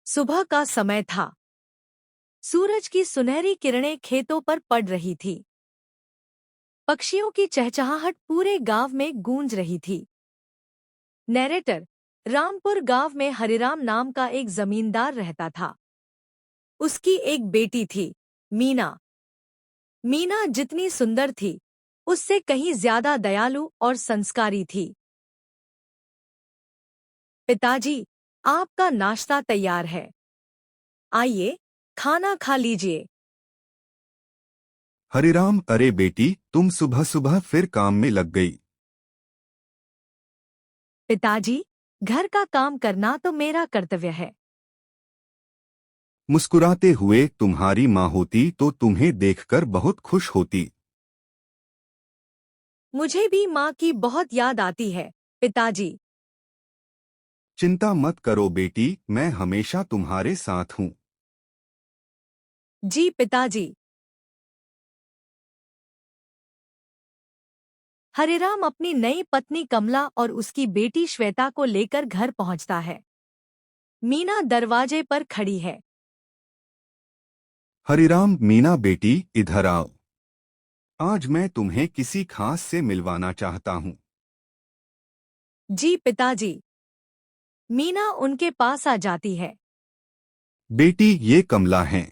सुबह का समय था। सूरज की सुनहरी किरणें खेतों पर पड़ रही थी। पक्षियों की चहचहाहट पूरे गांव में गूंज रही थी। नैरेटर। रामपुर गांव में हरिराम नाम का एक जमींदार रहता था। उसकी एक बेटी थी, मीना। मीना जितनी सुंदर थी, उससे कहीं ज्यादा दयालु और संस्कारी थी। पिताजी, आपका नाश्ता तैयार है। आइए, खाना खा लीजिए। हरिराम, अरे बेटी, तुम सुबह सुबह फिर काम में लग गई। पिताजी, घर का काम करना तो मेरा कर्तव्य है। मुस्कुराते हुए तुम्हारी माँ होती तो तुम्हें देखकर बहुत खुश होती। मुझे भी माँ की बहुत याद आती है, पिताजी। चिंता मत करो बेटी, मैं हमेशा तुम्हारे साथ हूँ। जी पिताजी। हरिराम अपनी नई पत्नी कमला और उसकी बेटी श्वेता को लेकर घर पहुंचता है। मीना दरवाजे पर खड़ी है। हरिराम, मीना बेटी, इधर आओ। आज मैं तुम्हें किसी खास से मिलवाना चाहता हूँ। जी पिताजी। मीना उनके पास आ जाती है। बेटी, ये कमला हैं।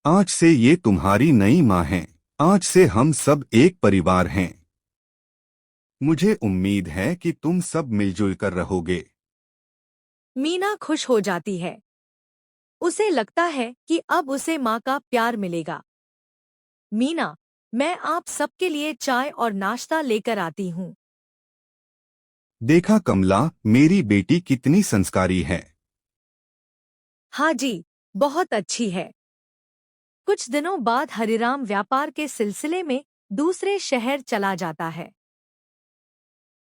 आज से ये तुम्हारी नई माँ हैं। आज से हम सब एक परिवार हैं। मुझे उम्मीद है कि तुम सब मिलजुल कर रहोगे। मीना खुश हो जाती है। उसे लगता है कि अब उसे माँ का प्यार मिलेगा। मीना, मैं आप सबके लिए चाय और नाश्ता लेकर आती हूँ। देखा कमला, मेरी बेटी कितनी संस्कारी है। हाँ जी, बहुत अच्छी है। कुछ दिनों बाद हरिराम व्यापार के सिलसिले में दूसरे शहर चला जाता है।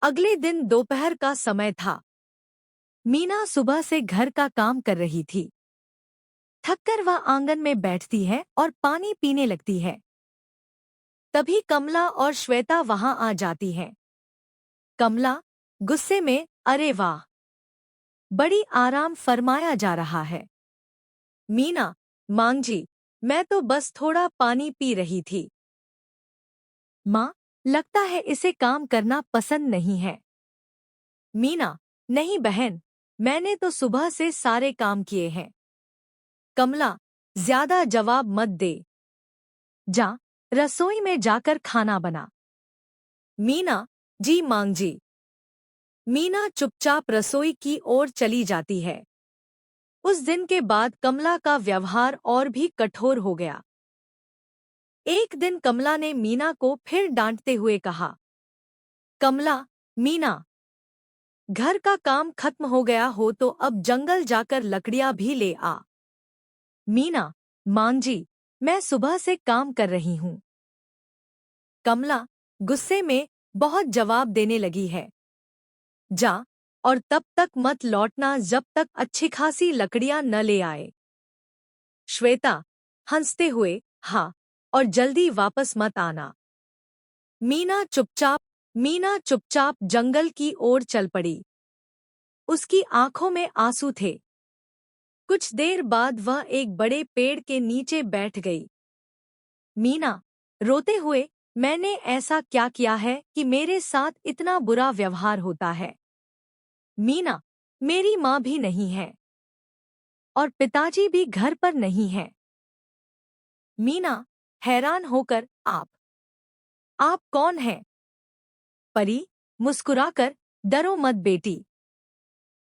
अगले दिन दोपहर का समय था। मीना सुबह से घर का काम कर रही थी। थककर वह आंगन में बैठती है और पानी पीने लगती है। तभी कमला और श्वेता वहां आ जाती हैं। कमला गुस्से में, अरे वाह, बड़ी आराम फरमाया जा रहा है। मीना, मांग जी, मैं तो बस थोड़ा पानी पी रही थी। माँ, लगता है इसे काम करना पसंद नहीं है। मीना, नहीं बहन, मैंने तो सुबह से सारे काम किए हैं। कमला, ज्यादा जवाब मत दे। जा, रसोई में जाकर खाना बना। मीना, जी मांग जी। मीना चुपचाप रसोई की ओर चली जाती है। उस दिन के बाद कमला का व्यवहार और भी कठोर हो गया। एक दिन कमला ने मीना को फिर डांटते हुए कहा, कमला, मीना, घर का काम खत्म हो गया हो तो अब जंगल जाकर लकड़ियां भी ले आ। मीना, मां जी, मैं सुबह से काम कर रही हूँ। कमला गुस्से में बहुत जवाब देने लगी है। जा, और तब तक मत लौटना जब तक अच्छी खासी लकड़ियां न ले आए। श्वेता हंसते हुए, हाँ, और जल्दी वापस मत आना। मीना चुपचाप मीना चुपचाप जंगल की ओर चल पड़ी। उसकी आंखों में आंसू थे। कुछ देर बाद वह एक बड़े पेड़ के नीचे बैठ गई। मीना रोते हुए, मैंने ऐसा क्या किया है कि मेरे साथ इतना बुरा व्यवहार होता है। मीना, मेरी माँ भी नहीं है और पिताजी भी घर पर नहीं है। मीना हैरान होकर, आप कौन हैं? परी मुस्कुराकर, डरो मत बेटी,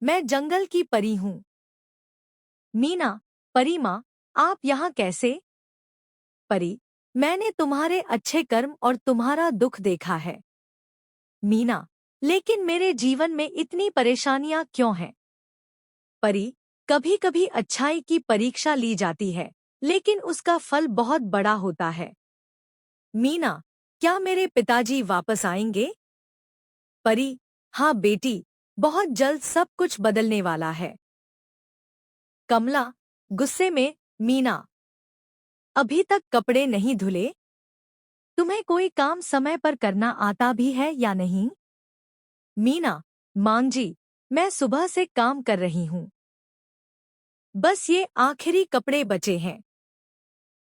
मैं जंगल की परी हूँ। मीना, परी माँ, आप यहाँ कैसे? परी, मैंने तुम्हारे अच्छे कर्म और तुम्हारा दुख देखा है। मीना, लेकिन मेरे जीवन में इतनी परेशानियां क्यों हैं? परी, कभी कभी अच्छाई की परीक्षा ली जाती है, लेकिन उसका फल बहुत बड़ा होता है। मीना, क्या मेरे पिताजी वापस आएंगे? परी, हाँ बेटी, बहुत जल्द सब कुछ बदलने वाला है। कमला गुस्से में, मीना, अभी तक कपड़े नहीं धुले? तुम्हें कोई काम समय पर करना आता भी है या नहीं? मीना, मां जी, मैं सुबह से काम कर रही हूँ। बस ये आखिरी कपड़े बचे हैं।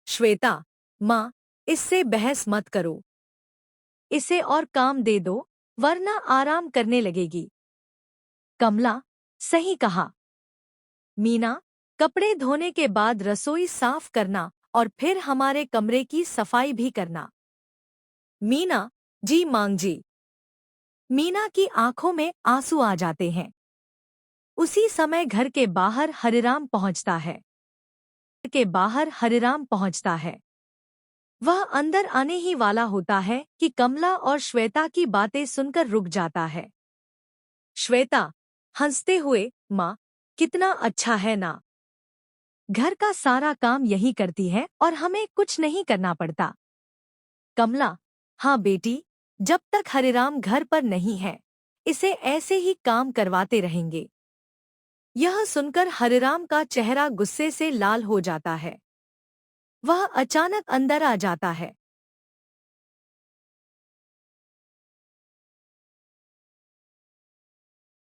श्वेता, माँ, इससे बहस मत करो। इसे और काम दे दो, वरना आराम करने लगेगी। कमला, सही कहा। मीना, कपड़े धोने के बाद रसोई साफ करना और फिर हमारे कमरे की सफाई भी करना। मीना, जी मांग जी। मीना की आंखों में आंसू आ जाते हैं। उसी समय घर के बाहर हरिराम पहुंचता है। वह अंदर आने ही वाला होता है कि कमला और श्वेता की बातें सुनकर रुक जाता है। श्वेता, हंसते हुए, माँ, कितना अच्छा है ना। घर का सारा काम यही करती है और हमें कुछ नहीं करना पड़ता। कमला, हाँ बेटी, जब तक हरिराम घर पर नहीं है, इसे ऐसे ही काम करवाते रहेंगे। यह सुनकर हरिराम का चेहरा गुस्से से लाल हो जाता है। वह अचानक अंदर आ जाता है।